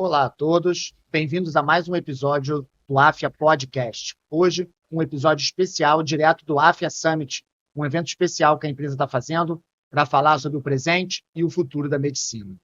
Olá a todos, bem-vindos a mais um episódio do AFIA Podcast. Hoje, um episódio especial direto do AFIA Summit, um evento especial que a empresa está fazendo para falar sobre o presente e o futuro da medicina.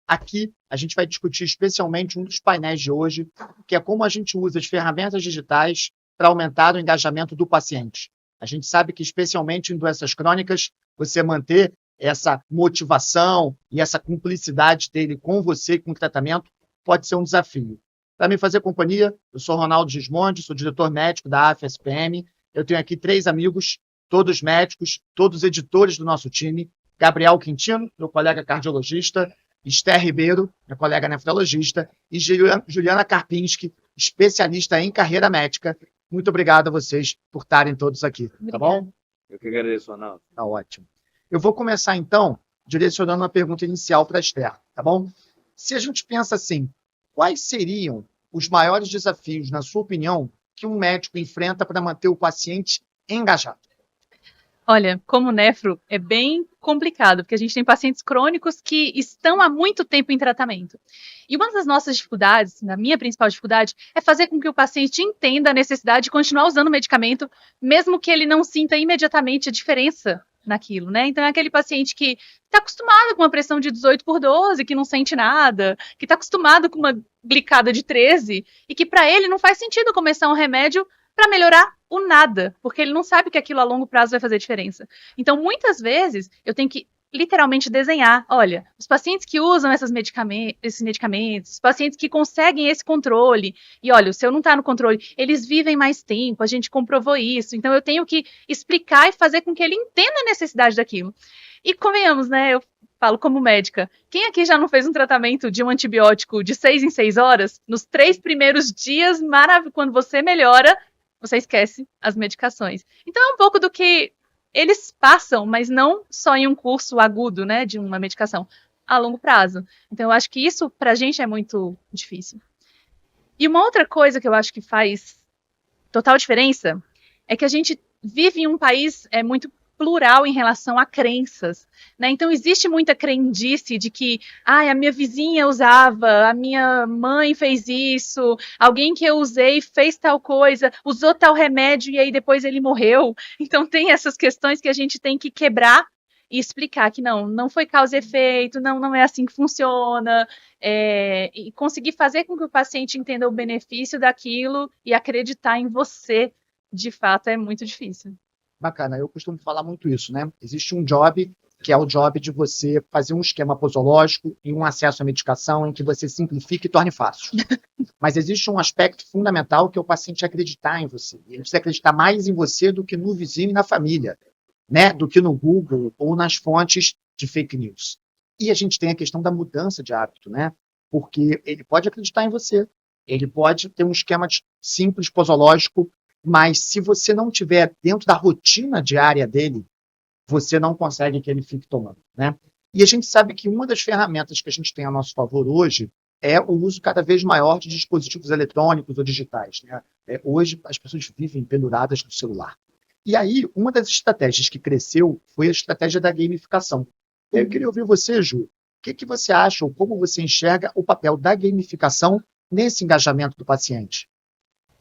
Aqui, a gente vai discutir especialmente um dos painéis de hoje, que é como a gente usa as ferramentas digitais para aumentar o engajamento do paciente. A gente sabe que, especialmente em doenças crônicas, você manter essa motivação e essa cumplicidade dele com você e com o tratamento pode ser um desafio. Para me fazer companhia, eu sou Ronaldo Gismondi, sou diretor médico da AFSPM. Eu tenho aqui 3 amigos, todos médicos, todos editores do nosso time. Gabriel Quintino, meu colega cardiologista, Esther Ribeiro, minha colega nefrologista, e Juliana Karpinski, especialista em carreira médica. Muito obrigado a vocês por estarem todos aqui, tá bom? Eu que agradeço, Ronaldo. Tá ótimo. Eu vou começar, então, direcionando uma pergunta inicial para a Esther, tá bom? Se a gente pensa assim, quais seriam os maiores desafios, na sua opinião, que um médico enfrenta para manter o paciente engajado? Olha, como nefro, é bem complicado, porque a gente tem pacientes crônicos que estão há muito tempo em tratamento. E uma das nossas dificuldades, a minha principal dificuldade, é fazer com que o paciente entenda a necessidade de continuar usando o medicamento, mesmo que ele não sinta imediatamente a diferença naquilo, né? Então é aquele paciente que está acostumado com uma pressão de 18/12, que não sente nada, que está acostumado com uma glicada de 13, e que para ele não faz sentido começar um remédio para melhorar o nada, porque ele não sabe que aquilo a longo prazo vai fazer diferença. Então, muitas vezes, eu tenho que literalmente desenhar, olha, os pacientes que usam esses medicamentos, os pacientes que conseguem esse controle, e olha, o seu não está no controle, eles vivem mais tempo, a gente comprovou isso, então eu tenho que explicar e fazer com que ele entenda a necessidade daquilo. E convenhamos, né, eu falo como médica, quem aqui já não fez um tratamento de um antibiótico de 6 em 6 horas? Nos 3 primeiros dias, quando você melhora, você esquece as medicações. Então é um pouco do que eles passam, mas não só em um curso agudo, né, de uma medicação, a longo prazo. Então eu acho que isso pra gente é muito difícil. E uma outra coisa que eu acho que faz total diferença é que a gente vive em um país muito plural em relação a crenças, né? Então existe muita crendice de que a minha vizinha usava, a minha mãe fez isso, alguém que eu usei fez tal coisa, usou tal remédio e aí depois ele morreu. Então tem essas questões que a gente tem que quebrar e explicar que não foi causa e efeito, não é assim que funciona, e conseguir fazer com que o paciente entenda o benefício daquilo e acreditar em você, de fato, é muito difícil. Bacana, eu costumo falar muito isso, né? Existe um job, que é o job de você fazer um esquema posológico e um acesso à medicação em que você simplifique e torne fácil. Mas existe um aspecto fundamental que é o paciente acreditar em você. Ele precisa acreditar mais em você do que no vizinho e na família, né? Do que no Google ou nas fontes de fake news. E a gente tem a questão da mudança de hábito, né? Porque ele pode acreditar em você, ele pode ter um esquema simples posológico, mas se você não tiver dentro da rotina diária dele, você não consegue que ele fique tomando, né? E a gente sabe que uma das ferramentas que a gente tem a nosso favor hoje é o uso cada vez maior de dispositivos eletrônicos ou digitais, né? Hoje as pessoas vivem penduradas no celular. E aí, uma das estratégias que cresceu foi a estratégia da gamificação. Eu queria ouvir você, Ju. O que você acha ou como você enxerga o papel da gamificação nesse engajamento do paciente?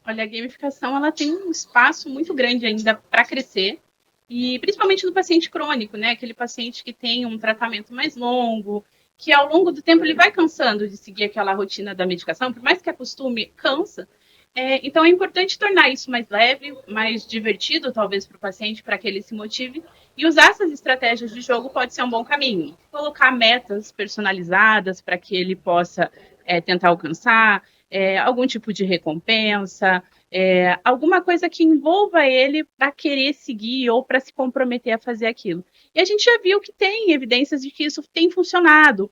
Olha, a gamificação ela tem um espaço muito grande ainda para crescer, e principalmente no paciente crônico, né? Aquele paciente que tem um tratamento mais longo, que ao longo do tempo ele vai cansando de seguir aquela rotina da medicação, por mais que acostume, cansa. Então é importante tornar isso mais leve, mais divertido, talvez, para o paciente, para que ele se motive. E usar essas estratégias de jogo pode ser um bom caminho. Colocar metas personalizadas para que ele possa tentar alcançar, algum tipo de recompensa, alguma coisa que envolva ele para querer seguir ou para se comprometer a fazer aquilo. E a gente já viu que tem evidências de que isso tem funcionado,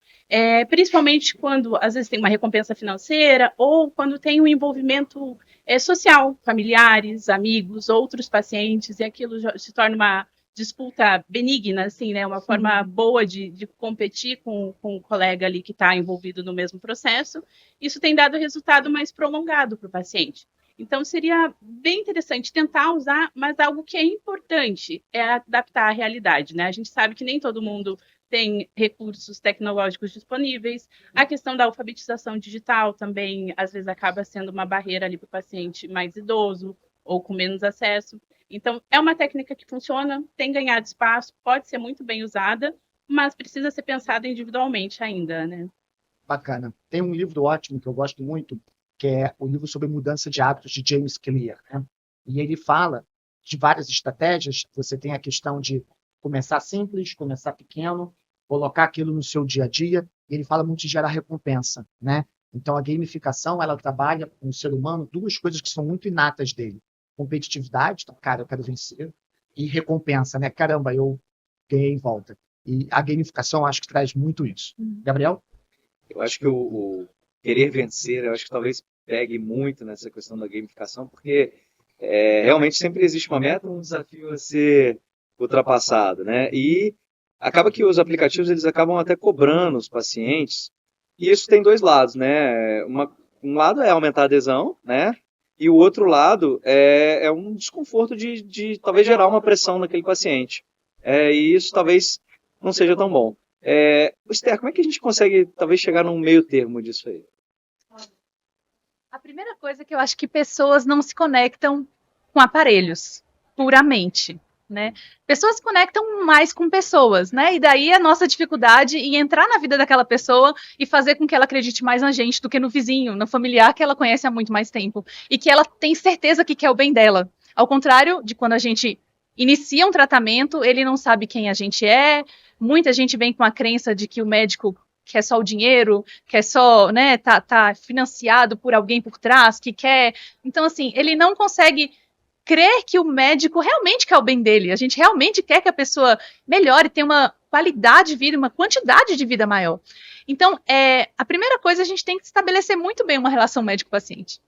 principalmente quando, às vezes, tem uma recompensa financeira ou quando tem um envolvimento social, familiares, amigos, outros pacientes, e aquilo já se torna uma disputa benigna, assim, né? Uma forma boa de competir com o colega ali que está envolvido no mesmo processo. Isso tem dado resultado mais prolongado para o paciente. Então, seria bem interessante tentar usar, mas algo que é importante é adaptar à realidade, né? A gente sabe que nem todo mundo tem recursos tecnológicos disponíveis. A questão da alfabetização digital também, às vezes, acaba sendo uma barreira ali para o paciente mais idoso ou com menos acesso. Então, é uma técnica que funciona, tem ganhado espaço, pode ser muito bem usada, mas precisa ser pensada individualmente ainda, né? Bacana. Tem um livro ótimo que eu gosto muito, que é o livro sobre mudança de hábitos de James Clear, né? E ele fala de várias estratégias. Você tem a questão de começar simples, começar pequeno, colocar aquilo no seu dia a dia. E ele fala muito de gerar recompensa, né? Então, a gamificação, ela trabalha com o ser humano duas coisas que são muito inatas dele. Competitividade, então, cara, eu quero vencer, e recompensa, né? Caramba, eu ganhei em volta. E a gamificação, acho que traz muito isso. Gabriel? Eu acho que o querer vencer, eu acho que talvez pegue muito nessa questão da gamificação, porque realmente sempre existe uma meta, um desafio a ser ultrapassado, né? E acaba que os aplicativos, eles acabam até cobrando os pacientes, e isso tem dois lados, né? Um lado é aumentar a adesão, né? E o outro lado é um desconforto de talvez gerar uma pressão naquele paciente. E isso talvez não seja tão bom. Esther, como é que a gente consegue talvez chegar num meio termo disso aí? A primeira coisa é que eu acho que pessoas não se conectam com aparelhos, puramente, né? Pessoas se conectam mais com pessoas, né? E daí a nossa dificuldade em entrar na vida daquela pessoa e fazer com que ela acredite mais na gente do que no vizinho, no familiar que ela conhece há muito mais tempo. E que ela tem certeza que quer o bem dela. Ao contrário de quando a gente inicia um tratamento, ele não sabe quem a gente é. Muita gente vem com a crença de que o médico quer só o dinheiro, quer só, né, tá financiado por alguém por trás, que quer... Então, assim, ele não consegue crer que o médico realmente quer o bem dele. A gente realmente quer que a pessoa melhore, tenha uma qualidade de vida, uma quantidade de vida maior. Então, a primeira coisa, a gente tem que estabelecer muito bem uma relação médico-paciente.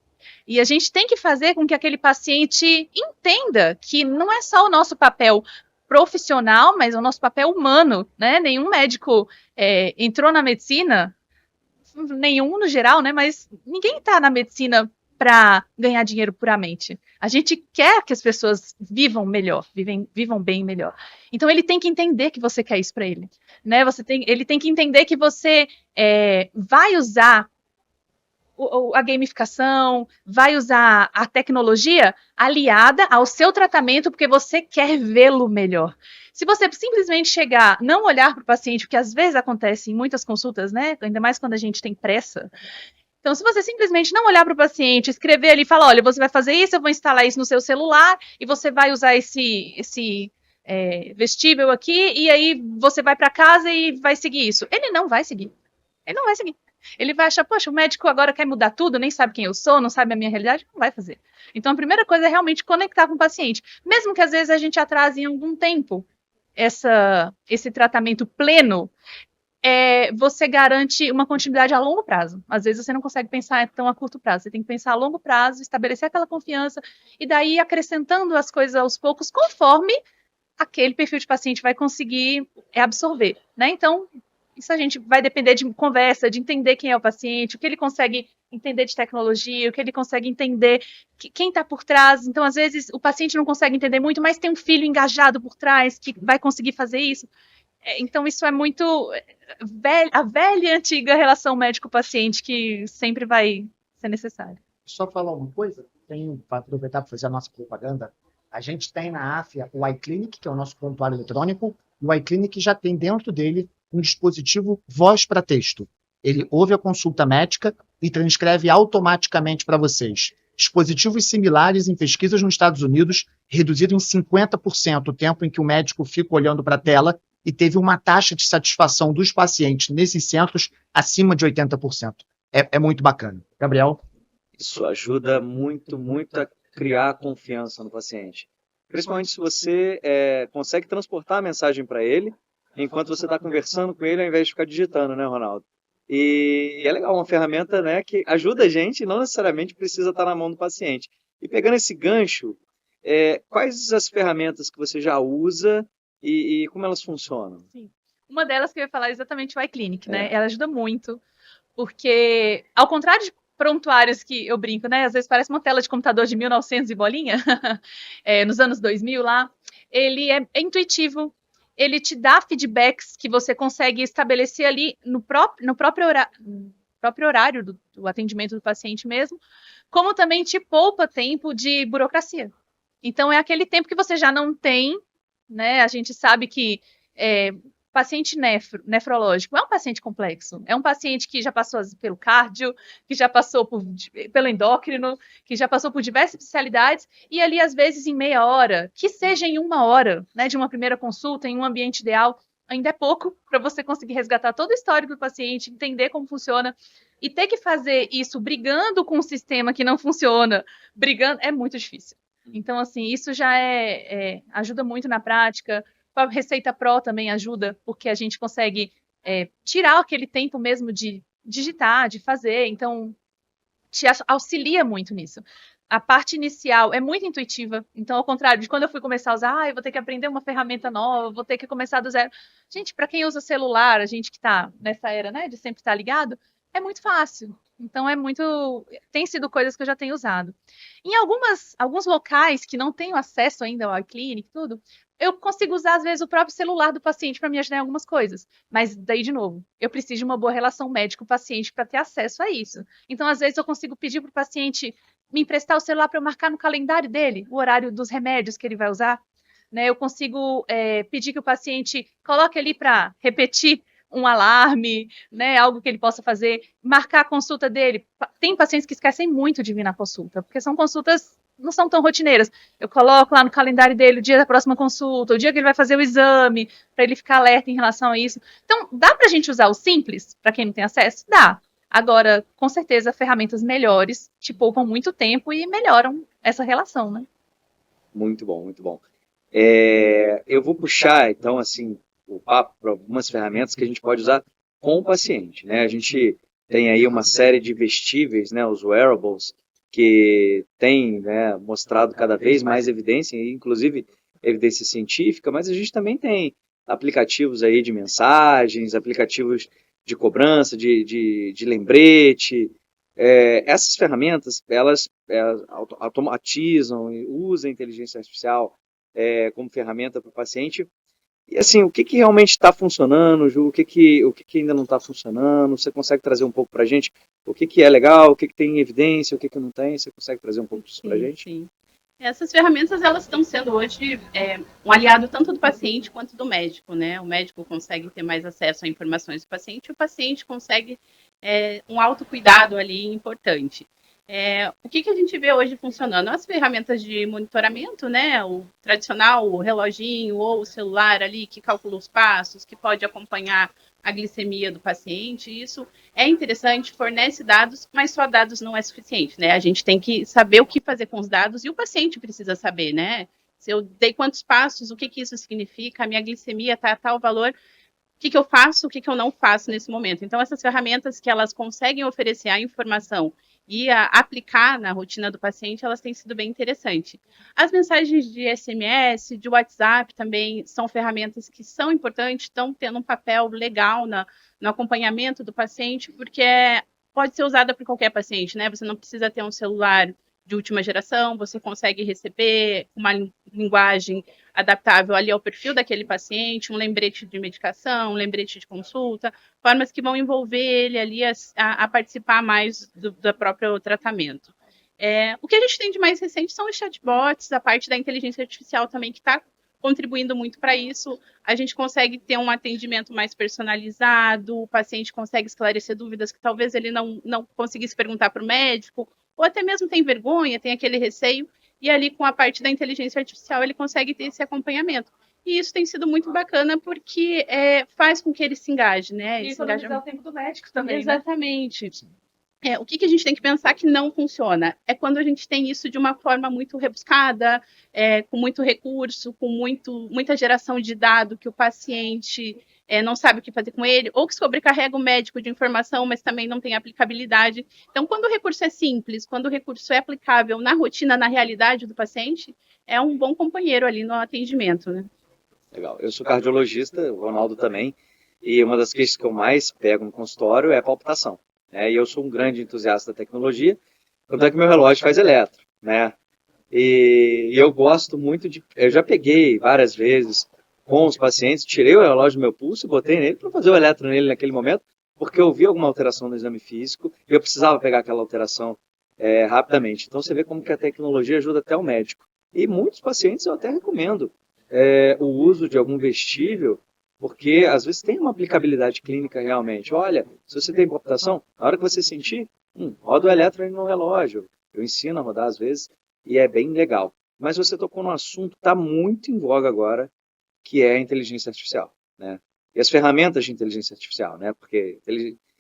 E a gente tem que fazer com que aquele paciente entenda que não é só o nosso papel profissional, mas o nosso papel humano, né? Nenhum médico entrou na medicina, nenhum no geral, né? Mas ninguém está na medicina para ganhar dinheiro puramente. A gente quer que as pessoas vivam melhor, vivam bem melhor. Então ele tem que entender que você quer isso para ele, né? Ele tem que entender que você vai usar a gamificação, vai usar a tecnologia aliada ao seu tratamento porque você quer vê-lo melhor. Se você simplesmente chegar, não olhar para o paciente, o que às vezes acontece em muitas consultas, né? Ainda mais quando a gente tem pressa. Então, se você simplesmente não olhar para o paciente, escrever ali e falar, olha, você vai fazer isso, eu vou instalar isso no seu celular e você vai usar esse vestível aqui e aí você vai para casa e vai seguir isso. Ele não vai seguir. Ele não vai seguir. Ele vai achar, poxa, o médico agora quer mudar tudo, nem sabe quem eu sou, não sabe a minha realidade, não vai fazer. Então, a primeira coisa é realmente conectar com o paciente. Mesmo que às vezes a gente atrase em algum tempo esse tratamento pleno, você garante uma continuidade a longo prazo. Às vezes você não consegue pensar tão a curto prazo, você tem que pensar a longo prazo, estabelecer aquela confiança e daí acrescentando as coisas aos poucos conforme aquele perfil de paciente vai conseguir absorver, né? Então, isso a gente vai depender de conversa, de entender quem é o paciente, o que ele consegue entender de tecnologia, o que ele consegue entender, quem está por trás. Então, às vezes, o paciente não consegue entender muito, mas tem um filho engajado por trás que vai conseguir fazer isso. Então, isso é muito a velha e antiga relação médico-paciente que sempre vai ser necessária. Só falar uma coisa, para aproveitar para fazer a nossa propaganda, a gente tem na AFIA o iClinic, que é o nosso prontuário eletrônico, e o iClinic já tem dentro dele um dispositivo voz para texto. Ele ouve a consulta médica e transcreve automaticamente para vocês. Dispositivos similares em pesquisas nos Estados Unidos reduziram em 50% o tempo em que o médico fica olhando para a tela e teve uma taxa de satisfação dos pacientes nesses centros acima de 80%. É muito bacana. Gabriel? Isso ajuda muito, muito a criar confiança no paciente. Principalmente se você consegue transportar a mensagem para ele enquanto você está conversando com ele, ao invés de ficar digitando, né, Ronaldo? E é legal, uma ferramenta, né, que ajuda a gente e não necessariamente precisa estar na mão do paciente. E pegando esse gancho, quais as ferramentas que você já usa e como elas funcionam? Sim. Uma delas que eu ia falar é exatamente o iClinic, né? Ela ajuda muito, porque, ao contrário de prontuários que eu brinco, né? Às vezes parece uma tela de computador de 1900 e bolinha, nos anos 2000 lá. Ele é intuitivo, ele te dá feedbacks que você consegue estabelecer ali no próprio horário do atendimento do paciente mesmo, como também te poupa tempo de burocracia. Então, é aquele tempo que você já não tem, né? A gente sabe que paciente nefrológico é um paciente complexo. É um paciente que já passou pelo cardio, que já passou pelo endócrino, que já passou por diversas especialidades, e ali, às vezes, em meia hora, que seja em 1 hora, né, de uma primeira consulta, em um ambiente ideal, ainda é pouco para você conseguir resgatar todo o histórico do paciente, entender como funciona, e ter que fazer isso brigando com um sistema que não funciona, brigando, é muito difícil. Então, assim, isso já ajuda muito na prática. A Receita Pro também ajuda, porque a gente consegue tirar aquele tempo mesmo de digitar, de fazer, então te auxilia muito nisso. A parte inicial é muito intuitiva, então, ao contrário de quando eu fui começar a usar, eu vou ter que aprender uma ferramenta nova, vou ter que começar do zero. Gente, para quem usa celular, a gente que está nessa era, né, de sempre estar ligado, é muito fácil. Então, tem sido coisas que eu já tenho usado. Em alguns locais que não tenho acesso ainda ao iClinic e tudo, eu consigo usar, às vezes, o próprio celular do paciente para me ajudar em algumas coisas. Mas, daí, de novo, eu preciso de uma boa relação médico-paciente para ter acesso a isso. Então, às vezes, eu consigo pedir para o paciente me emprestar o celular para eu marcar no calendário dele o horário dos remédios que ele vai usar. Né? Eu consigo pedir que o paciente coloque ali para repetir um alarme, né, algo que ele possa fazer, marcar a consulta dele. Tem pacientes que esquecem muito de vir na consulta, porque são consultas não são tão rotineiras. Eu coloco lá no calendário dele o dia da próxima consulta, o dia que ele vai fazer o exame, para ele ficar alerta em relação a isso. Então, dá para a gente usar o simples, para quem não tem acesso? Dá. Agora, com certeza, ferramentas melhores te poupam muito tempo e melhoram essa relação, né? Muito bom, muito bom. Eu vou puxar, então, assim, o papo para algumas ferramentas que a gente pode usar com o paciente, né? A gente tem aí uma série de vestíveis, né, os wearables, que tem, né, mostrado cada vez mais evidência, inclusive evidência científica, mas a gente também tem aplicativos aí de mensagens, aplicativos de cobrança, de lembrete. Essas ferramentas, elas automatizam e usam a inteligência artificial como ferramenta para o paciente. E assim, o que realmente está funcionando, Ju? O que ainda não está funcionando? Você consegue trazer um pouco para a gente? O que é legal? O que tem evidência? O que não tem? Você consegue trazer um pouco disso para a gente? Sim. Essas ferramentas, elas estão sendo hoje um aliado tanto do paciente quanto do médico, né? O médico consegue ter mais acesso a informações do paciente e o paciente consegue um autocuidado ali importante. O que a gente vê hoje funcionando? As ferramentas de monitoramento, né? O tradicional, o reloginho ou o celular ali que calcula os passos, que pode acompanhar a glicemia do paciente. Isso é interessante, fornece dados, mas só dados não é suficiente, né? A gente tem que saber o que fazer com os dados e o paciente precisa saber, né? Se eu dei quantos passos, o que isso significa, a minha glicemia está a tal valor, o que eu faço, o que eu não faço nesse momento. Então, essas ferramentas que elas conseguem oferecer a informação e aplicar na rotina do paciente, elas têm sido bem interessantes. As mensagens de SMS, de WhatsApp também são ferramentas que são importantes, estão tendo um papel legal no acompanhamento do paciente, porque pode ser usada por qualquer paciente, né? Você não precisa ter um celular de última geração, você consegue receber uma linguagem adaptável ali ao perfil daquele paciente, um lembrete de medicação, um lembrete de consulta, formas que vão envolver ele ali a participar mais do próprio tratamento. O que a gente tem de mais recente são os chatbots, a parte da inteligência artificial também que está contribuindo muito para isso. A gente consegue ter um atendimento mais personalizado, o paciente consegue esclarecer dúvidas que talvez ele não conseguisse perguntar para o médico, ou até mesmo tem vergonha, tem aquele receio, e ali com a parte da inteligência artificial ele consegue ter esse acompanhamento. E isso tem sido muito bacana porque faz com que ele se engaje, né? E economizar o tempo do médico também, exatamente. Né? O que a gente tem que pensar que não funciona? É quando a gente tem isso de uma forma muito rebuscada, com muito recurso, com muita geração de dado que o paciente não sabe o que fazer com ele, ou que sobrecarrega o médico de informação, mas também não tem aplicabilidade. Então, quando o recurso é simples, quando o recurso é aplicável na rotina, na realidade do paciente, é um bom companheiro ali no atendimento, né? Legal. Eu sou cardiologista, o Ronaldo também, e uma das queixas que eu mais pego no consultório é a palpitação. E eu sou um grande entusiasta da tecnologia, tanto é que meu relógio faz eletro, né? E eu gosto muito eu já peguei várias vezes com os pacientes, tirei o relógio do meu pulso e botei nele para fazer o eletro nele naquele momento, porque eu vi alguma alteração no exame físico e eu precisava pegar aquela alteração rapidamente. Então você vê como que a tecnologia ajuda até o médico. E muitos pacientes eu até recomendo o uso de algum vestível, porque às vezes tem uma aplicabilidade clínica realmente. Olha, se você tem palpitação, na hora que você sentir, roda o eletro no relógio. Eu ensino a rodar às vezes e é bem legal. Mas você tocou num assunto que está muito em voga agora, que é a inteligência artificial, né? E as ferramentas de inteligência artificial, né? Porque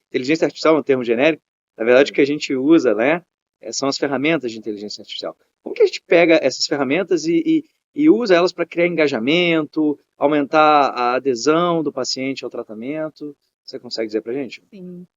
inteligência artificial é um termo genérico, na verdade o que a gente usa, né, são as ferramentas de inteligência artificial. Como que a gente pega essas ferramentas e usa elas para criar engajamento, aumentar a adesão do paciente ao tratamento? Você consegue dizer para a gente? Sim.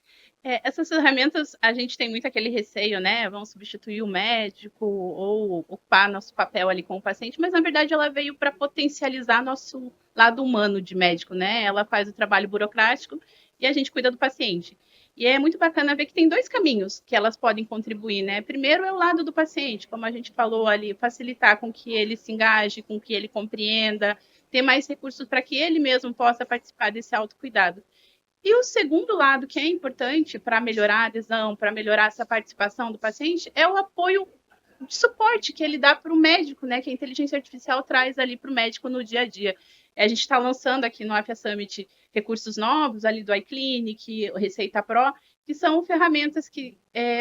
Essas ferramentas, a gente tem muito aquele receio, né? Vão substituir o médico ou ocupar nosso papel ali com o paciente, mas na verdade ela veio para potencializar nosso lado humano de médico, né? Ela faz o trabalho burocrático e a gente cuida do paciente. E é muito bacana ver que tem 2 caminhos que elas podem contribuir, né? Primeiro é o lado do paciente, como a gente falou ali, facilitar com que ele se engaje, com que ele compreenda, ter mais recursos para que ele mesmo possa participar desse autocuidado. E o segundo lado, que é importante para melhorar a adesão, para melhorar essa participação do paciente, é o apoio de suporte que ele dá para o médico, né? Que a inteligência artificial traz ali para o médico no dia a dia. A gente está lançando aqui no Afya Summit recursos novos ali do iClinic, o Receita Pro, que são ferramentas que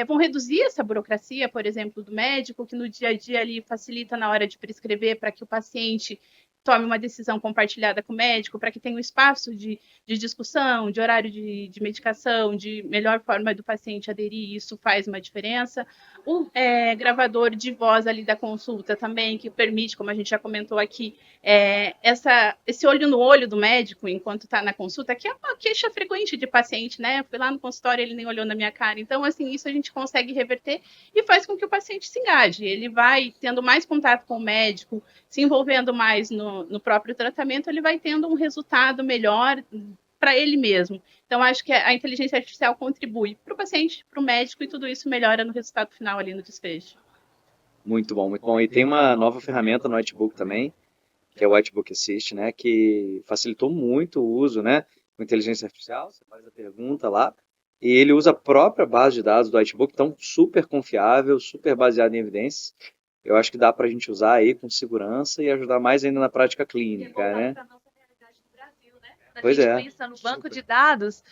vão reduzir essa burocracia, por exemplo, do médico, que no dia a dia ali facilita na hora de prescrever para que o paciente tome uma decisão compartilhada com o médico, para que tenha um espaço de discussão, de horário de medicação, de melhor forma do paciente aderir, isso faz uma diferença. O gravador de voz ali da consulta também, que permite, como a gente já comentou aqui, esse olho no olho do médico enquanto está na consulta, que é uma queixa frequente de paciente, né? Fui lá no consultório, ele nem olhou na minha cara. Então, assim, isso a gente consegue reverter e faz com que o paciente se engaje. Ele vai tendo mais contato com o médico, se envolvendo mais no próprio tratamento, ele vai tendo um resultado melhor para ele mesmo. Então, acho que a inteligência artificial contribui para o paciente, para o médico, e tudo isso melhora no resultado final ali no desfecho. Muito bom, muito bom. E tem uma nova ferramenta no Whitebook também, que é o Whitebook Assist, né, que facilitou muito o uso, né, com inteligência artificial. Você faz a pergunta lá, e ele usa a própria base de dados do Whitebook, então super confiável, super baseado em evidências. Eu acho que dá para a gente usar aí com segurança e ajudar mais ainda na prática clínica, né? Pra nossa realidade do Brasil, né? Pois gente é. pensa no banco de dados,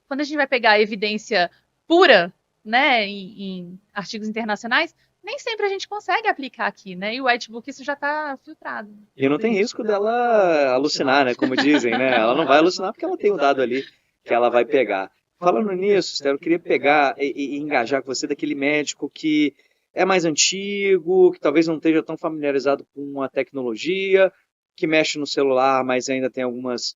quando a gente vai pegar a evidência pura, né, em artigos internacionais, nem sempre a gente consegue aplicar aqui, né? E o Whitebook isso já está filtrado. E não tem risco dela alucinar, né? Como dizem, né? Ela não vai alucinar porque ela tem o dado ali que ela vai pegar. Falando nisso, Esther, eu queria pegar e engajar com você daquele médico que é mais antigo, que talvez não esteja tão familiarizado com a tecnologia, que mexe no celular, mas ainda tem algumas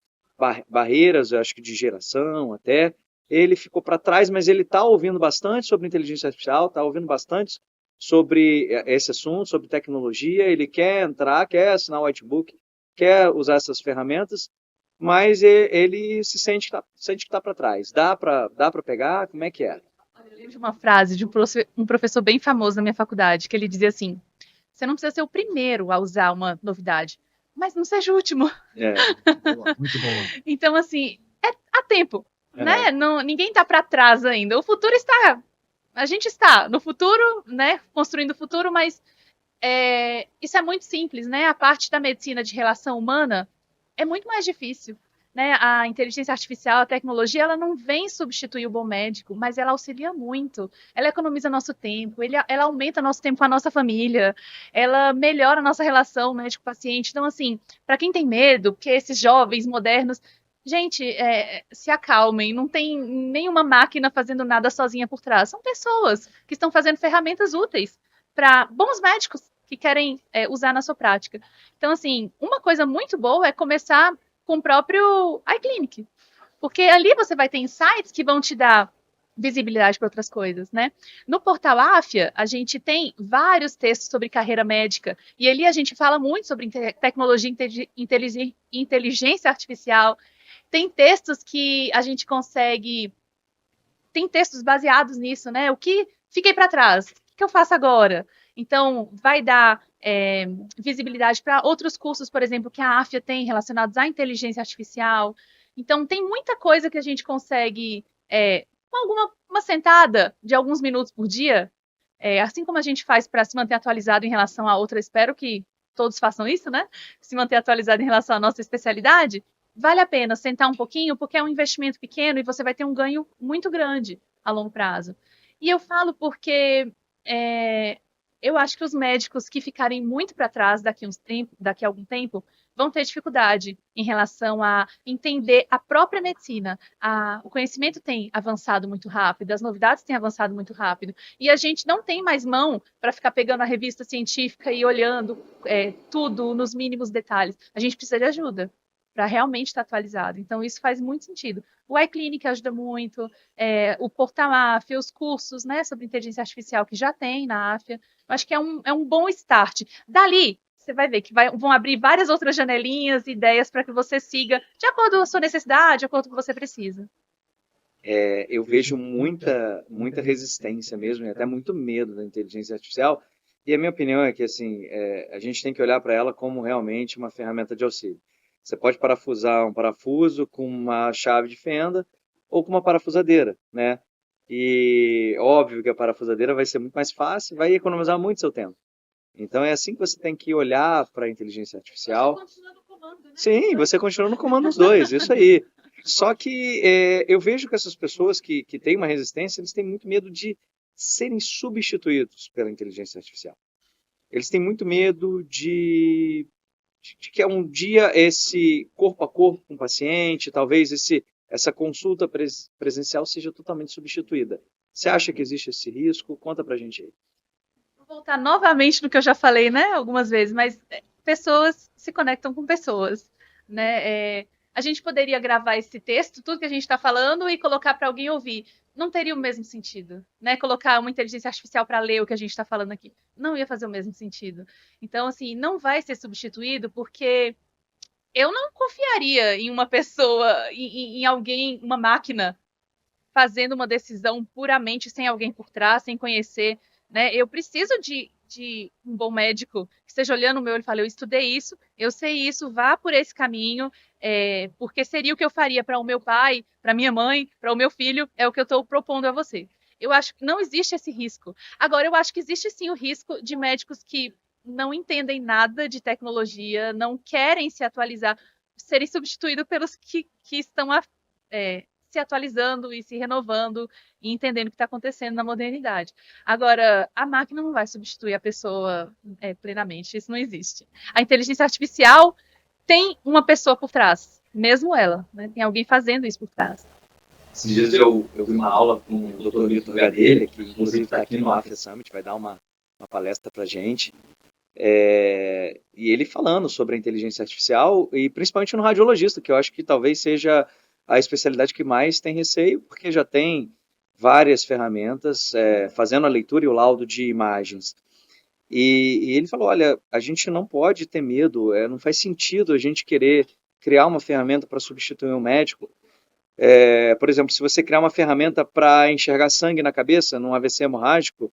barreiras, eu acho que de geração até. Ele ficou para trás, mas ele está ouvindo bastante sobre inteligência artificial, está ouvindo bastante sobre esse assunto, sobre tecnologia. Ele quer entrar, quer assinar o Whitebook, quer usar essas ferramentas, mas ele se sente que está para trás. Dá para pegar? Como é que é? Eu lembro de uma frase de um professor bem famoso na minha faculdade, que ele dizia assim: você não precisa ser o primeiro a usar uma novidade, mas não seja o último. Muito boa. Então, assim, há tempo, né? Não, ninguém está para trás ainda. O futuro está... A gente está no futuro, né? Construindo o futuro, mas isso é muito simples, né? A parte da medicina de relação humana é muito mais difícil. Né, a inteligência artificial, a tecnologia, ela não vem substituir o bom médico, mas ela auxilia muito. Ela economiza nosso tempo, ela aumenta nosso tempo com a nossa família, ela melhora a nossa relação médico-paciente. Então, assim, para quem tem medo, porque esses jovens modernos, gente, se acalmem, não tem nenhuma máquina fazendo nada sozinha por trás. São pessoas que estão fazendo ferramentas úteis para bons médicos que querem usar na sua prática. Então, assim, uma coisa muito boa é começar com o próprio iClinic, porque ali você vai ter insights que vão te dar visibilidade para outras coisas, né? No portal Afya, a gente tem vários textos sobre carreira médica, e ali a gente fala muito sobre tecnologia e inteligência artificial. Tem textos que a gente consegue... Tem textos baseados nisso, né? O que fiquei para trás? O que eu faço agora? Então, vai dar visibilidade para outros cursos, por exemplo, que a AFIA tem relacionados à inteligência artificial. Então, tem muita coisa que a gente consegue, com uma sentada de alguns minutos por dia, assim como a gente faz para se manter atualizado em relação a outra, espero que todos façam isso, né? Se manter atualizado em relação à nossa especialidade, vale a pena sentar um pouquinho, porque é um investimento pequeno e você vai ter um ganho muito grande a longo prazo. E eu falo porque eu acho que os médicos que ficarem muito para trás daqui a algum tempo vão ter dificuldade em relação a entender a própria medicina. O conhecimento tem avançado muito rápido, as novidades têm avançado muito rápido, e a gente não tem mais mão para ficar pegando a revista científica e olhando tudo nos mínimos detalhes. A gente precisa de ajuda para realmente estar atualizado. Então, isso faz muito sentido. O iClinic ajuda muito, o Portal AFIA, os cursos, né, sobre inteligência artificial que já tem na AFIA. Eu acho que é um bom start. Dali, você vai ver que vão abrir várias outras janelinhas, ideias para que você siga de acordo com a sua necessidade, de acordo com o que você precisa. Eu vejo muita resistência mesmo, e até muito medo da inteligência artificial. E a minha opinião é que assim, a gente tem que olhar para ela como realmente uma ferramenta de auxílio. Você pode parafusar um parafuso com uma chave de fenda ou com uma parafusadeira, né? E óbvio que a parafusadeira vai ser muito mais fácil, vai economizar muito seu tempo. Então é assim que você tem que olhar para a inteligência artificial. Você continua no comando, né? Sim, você continua no comando dos dois, isso aí. Só que eu vejo que essas pessoas que têm uma resistência, eles têm muito medo de serem substituídos pela inteligência artificial. Eles têm muito medo de que um dia esse corpo a corpo com o paciente, talvez essa consulta presencial seja totalmente substituída. Você acha que existe esse risco? Conta pra gente aí. Vou voltar novamente no que eu já falei, né, algumas vezes, mas pessoas se conectam com pessoas, né? A gente poderia gravar esse texto, tudo que a gente está falando, e colocar para alguém ouvir. Não teria o mesmo sentido, né? Colocar uma inteligência artificial para ler o que a gente está falando aqui. Não ia fazer o mesmo sentido. Então, assim, não vai ser substituído porque eu não confiaria em uma pessoa, em alguém, uma máquina, fazendo uma decisão puramente sem alguém por trás, sem conhecer, né? Eu preciso de um bom médico que esteja olhando o meu olho e fale, eu estudei isso, eu sei isso, vá por esse caminho, porque seria o que eu faria para o meu pai, para minha mãe, para o meu filho, é o que eu estou propondo a você. Eu acho que não existe esse risco. Agora, eu acho que existe sim o risco de médicos que não entendem nada de tecnologia, não querem se atualizar, serem substituídos pelos que estão se atualizando e se renovando e entendendo o que está acontecendo na modernidade. Agora, a máquina não vai substituir a pessoa plenamente, isso não existe. A inteligência artificial tem uma pessoa por trás, mesmo ela, né? Tem alguém fazendo isso por trás. Esses dias eu vi uma aula com o Dr. Vitor Gadelha, que inclusive está aqui no AFIA Summit, vai dar uma palestra para a gente, e ele falando sobre a inteligência artificial, e principalmente no radiologista, que eu acho que talvez seja a especialidade que mais tem receio, porque já tem várias ferramentas fazendo a leitura e o laudo de imagens. E ele falou, olha, a gente não pode ter medo, não faz sentido a gente querer criar uma ferramenta para substituir um médico. Por exemplo, se você criar uma ferramenta para enxergar sangue na cabeça, num AVC hemorrágico,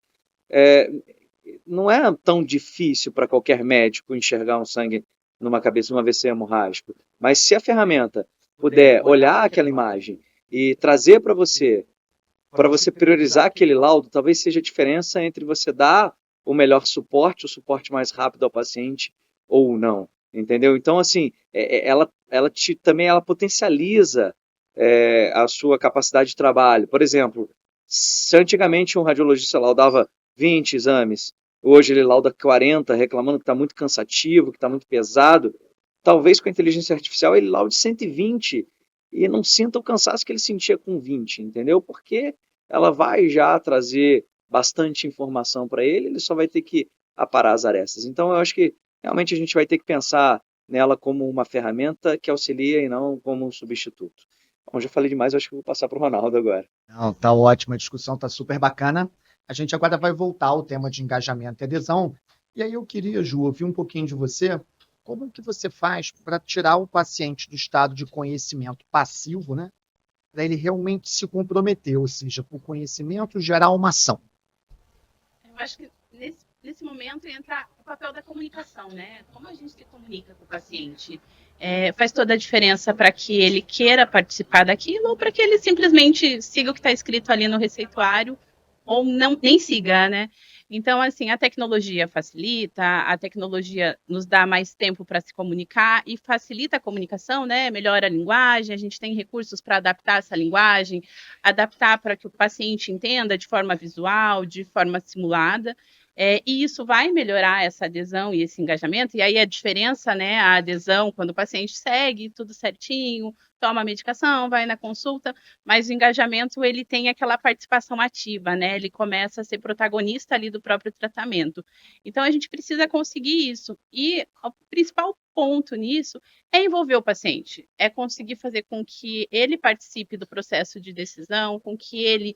não é tão difícil para qualquer médico enxergar um sangue numa cabeça, num AVC hemorrágico. Mas se a ferramenta puder olhar aquela imagem e trazer para você priorizar aquele laudo, talvez seja a diferença entre você dar o melhor suporte, o suporte mais rápido ao paciente ou não, entendeu? Então, assim, ela também potencializa a sua capacidade de trabalho. Por exemplo, se antigamente um radiologista laudava 20 exames, hoje ele lauda 40, reclamando que está muito cansativo, que está muito pesado, talvez com a inteligência artificial ele laude 120 e não sinta o cansaço que ele sentia com 20, entendeu? Porque ela vai já trazer bastante informação para ele, ele só vai ter que aparar as arestas. Então eu acho que realmente a gente vai ter que pensar nela como uma ferramenta que auxilia e não como um substituto. Bom, já falei demais, eu acho que vou passar para o Ronaldo agora. Não, tá ótima, a discussão tá super bacana. A gente agora vai voltar ao tema de engajamento e adesão. E aí eu queria, Ju, ouvir um pouquinho de você. Como que você faz para tirar o paciente do estado de conhecimento passivo, né? Para ele realmente se comprometer, ou seja, para o conhecimento gerar uma ação? Eu acho que nesse momento entra a papel da comunicação, né? Como a gente se comunica com o paciente. Faz toda a diferença para que ele queira participar daquilo ou para que ele simplesmente siga o que está escrito ali no receituário ou não, nem siga, né? Então, assim, a tecnologia facilita, a tecnologia nos dá mais tempo para se comunicar e facilita a comunicação, né? Melhora a linguagem, a gente tem recursos para adaptar essa linguagem, adaptar para que o paciente entenda de forma visual, de forma simulada. E isso vai melhorar essa adesão e esse engajamento, e aí a diferença, né, a adesão, quando o paciente segue tudo certinho, toma a medicação, vai na consulta, mas o engajamento, ele tem aquela participação ativa, né, ele começa a ser protagonista ali do próprio tratamento. Então, a gente precisa conseguir isso, e o principal ponto nisso é envolver o paciente, é conseguir fazer com que ele participe do processo de decisão, com que ele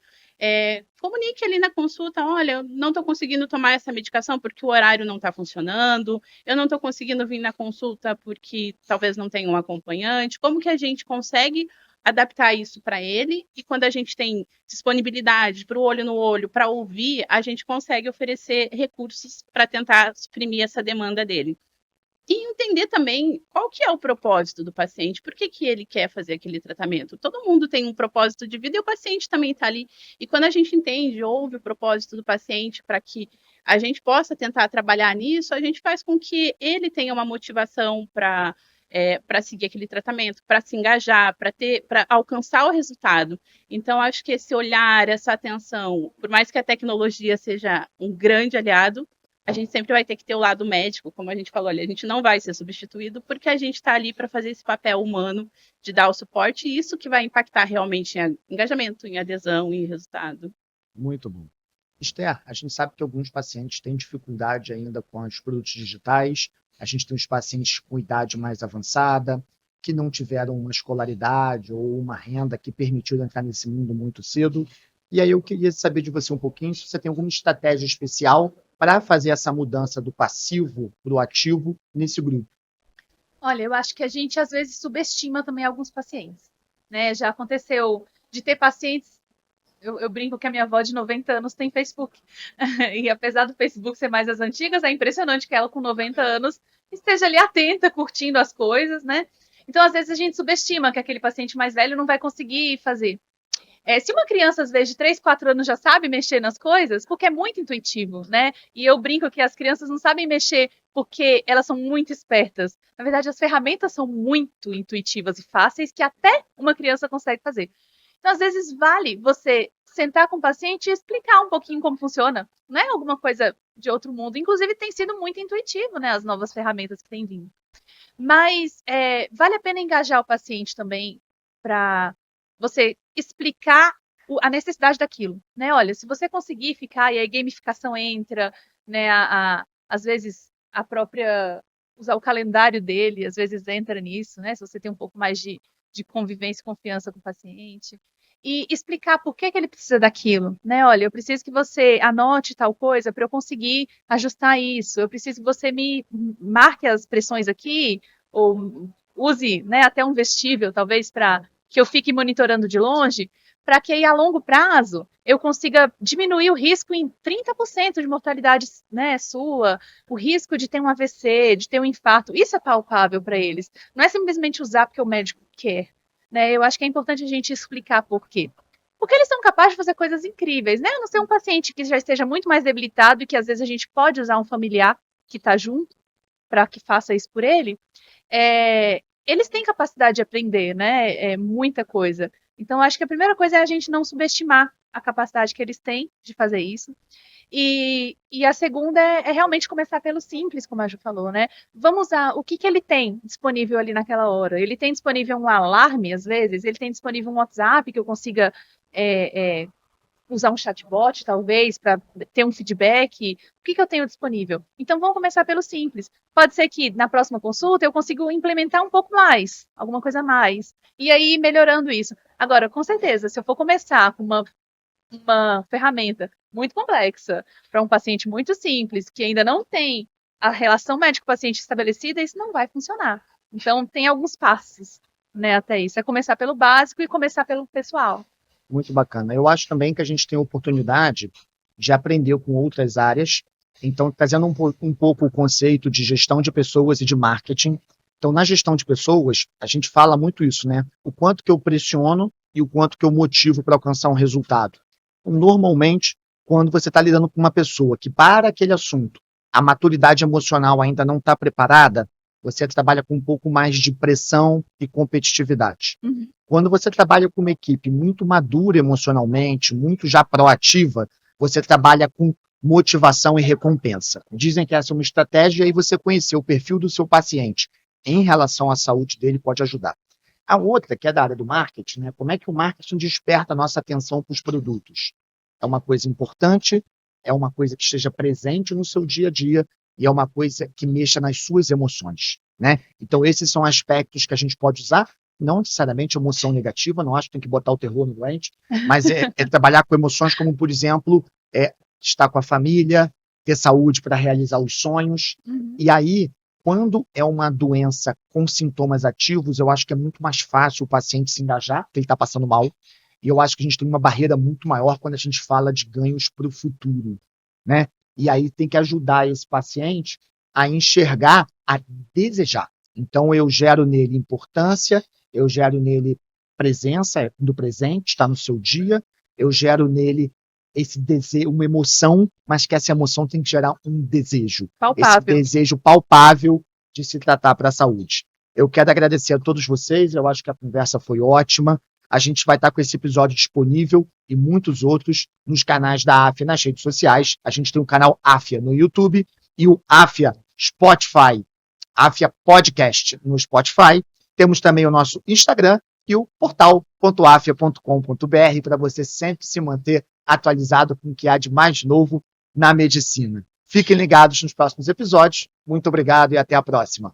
comunique ali na consulta, olha, eu não estou conseguindo tomar essa medicação porque o horário não está funcionando, eu não estou conseguindo vir na consulta porque talvez não tenha um acompanhante, como que a gente consegue adaptar isso para ele, e quando a gente tem disponibilidade para o olho no olho, para ouvir, a gente consegue oferecer recursos para tentar suprimir essa demanda dele. E entender também qual que é o propósito do paciente, por que que ele quer fazer aquele tratamento. Todo mundo tem um propósito de vida e o paciente também está ali. E quando a gente entende, ouve o propósito do paciente para que a gente possa tentar trabalhar nisso, a gente faz com que ele tenha uma motivação para seguir aquele tratamento, para se engajar, para alcançar o resultado. Então, acho que esse olhar, essa atenção, por mais que a tecnologia seja um grande aliado, a gente sempre vai ter que ter o lado médico, como a gente falou ali, a gente não vai ser substituído porque a gente está ali para fazer esse papel humano de dar o suporte, e isso que vai impactar realmente em engajamento, em adesão, em resultado. Muito bom. Esther, a gente sabe que alguns pacientes têm dificuldade ainda com os produtos digitais, a gente tem os pacientes com idade mais avançada, que não tiveram uma escolaridade ou uma renda que permitiu entrar nesse mundo muito cedo. E aí eu queria saber de você um pouquinho se você tem alguma estratégia especial para fazer essa mudança do passivo para o ativo nesse grupo. Olha, eu acho que a gente às vezes subestima também alguns pacientes, né? Já aconteceu de ter pacientes. Eu brinco que a minha avó de 90 anos tem Facebook. E apesar do Facebook ser mais as antigas, é impressionante que ela, com 90 anos, esteja ali atenta, curtindo as coisas, né? Então, às vezes, a gente subestima que aquele paciente mais velho não vai conseguir fazer. Se uma criança, às vezes, de 3, 4 anos já sabe mexer nas coisas, porque é muito intuitivo, né? E eu brinco que as crianças não sabem mexer porque elas são muito espertas. Na verdade, as ferramentas são muito intuitivas e fáceis que até uma criança consegue fazer. Então, às vezes, vale você sentar com o paciente e explicar um pouquinho como funciona. Não é alguma coisa de outro mundo. Inclusive, tem sido muito intuitivo, né? As novas ferramentas que têm vindo. Mas vale a pena engajar o paciente também para você explicar a necessidade daquilo, né? Olha, se você conseguir ficar, e aí gamificação entra, né? Às vezes a própria usar o calendário dele, às vezes entra nisso, né? Se você tem um pouco mais de convivência e confiança com o paciente. E explicar por que ele precisa daquilo, né? Olha, eu preciso que você anote tal coisa para eu conseguir ajustar isso. Eu preciso que você me marque as pressões aqui, ou use, né, até um vestível, talvez, para que eu fique monitorando de longe, para que aí a longo prazo eu consiga diminuir o risco em 30% de mortalidade, né, sua, o risco de ter um AVC, de ter um infarto. Isso é palpável para eles. Não é simplesmente usar porque o médico quer. Né? Eu acho que é importante a gente explicar por quê. Porque eles são capazes de fazer coisas incríveis, né? A não ser um paciente que já esteja muito mais debilitado e que às vezes a gente pode usar um familiar que está junto para que faça isso por ele. Eles têm capacidade de aprender, né? Muita coisa. Então, acho que a primeira coisa é a gente não subestimar a capacidade que eles têm de fazer isso. E a segunda é realmente começar pelo simples, como a Ju falou, né? Vamos usar o que ele tem disponível ali naquela hora. Ele tem disponível um alarme, às vezes, ele tem disponível um WhatsApp que eu consiga usar um chatbot, talvez, para ter um feedback. O que eu tenho disponível? Então, vamos começar pelo simples. Pode ser que na próxima consulta eu consiga implementar um pouco mais, alguma coisa a mais. E aí, melhorando isso. Agora, com certeza, se eu for começar com uma ferramenta muito complexa para um paciente muito simples, que ainda não tem a relação médico-paciente estabelecida, isso não vai funcionar. Então, tem alguns passos, né, até isso. É começar pelo básico e começar pelo pessoal. Muito bacana. Eu acho também que a gente tem a oportunidade de aprender com outras áreas Então, trazendo um pouco o conceito de gestão de pessoas e de marketing. Então, na gestão de pessoas, a gente fala muito isso, né? O quanto que eu pressiono e o quanto que eu motivo para alcançar um resultado. Normalmente, quando você está lidando com uma pessoa que, para aquele assunto, a maturidade emocional ainda não está preparada, você trabalha com um pouco mais de pressão e competitividade. Uhum. Quando você trabalha com uma equipe muito madura emocionalmente, muito já proativa, você trabalha com motivação e recompensa. Dizem que essa é uma estratégia e você conhecer o perfil do seu paciente em relação à saúde dele pode ajudar. A outra, que é da área do marketing, né? Como é que o marketing desperta a nossa atenção para os produtos? É uma coisa importante, é uma coisa que esteja presente no seu dia a dia e é uma coisa que mexa nas suas emoções, né? Então, esses são aspectos que a gente pode usar, não necessariamente emoção negativa, não acho que tem que botar o terror no doente, mas é trabalhar com emoções como, por exemplo, estar com a família, ter saúde para realizar os sonhos. Uhum. E aí, quando é uma doença com sintomas ativos, eu acho que é muito mais fácil o paciente se engajar, porque ele está passando mal. E eu acho que a gente tem uma barreira muito maior quando a gente fala de ganhos para o futuro, né? E aí tem que ajudar esse paciente a enxergar, a desejar. Então, eu gero nele importância, eu gero nele presença do presente, está no seu dia, eu gero nele esse desejo, uma emoção, mas que essa emoção tem que gerar um desejo. Palpável. Esse desejo palpável de se tratar para a saúde. Eu quero agradecer a todos vocês, eu acho que a conversa foi ótima. A gente vai estar com esse episódio disponível e muitos outros nos canais da AFIA nas redes sociais. A gente tem o canal AFIA no YouTube e o AFIA Spotify, AFIA Podcast no Spotify. Temos também o nosso Instagram e o portal.afia.com.br para você sempre se manter atualizado com o que há de mais novo na medicina. Fiquem ligados nos próximos episódios. Muito obrigado e até a próxima.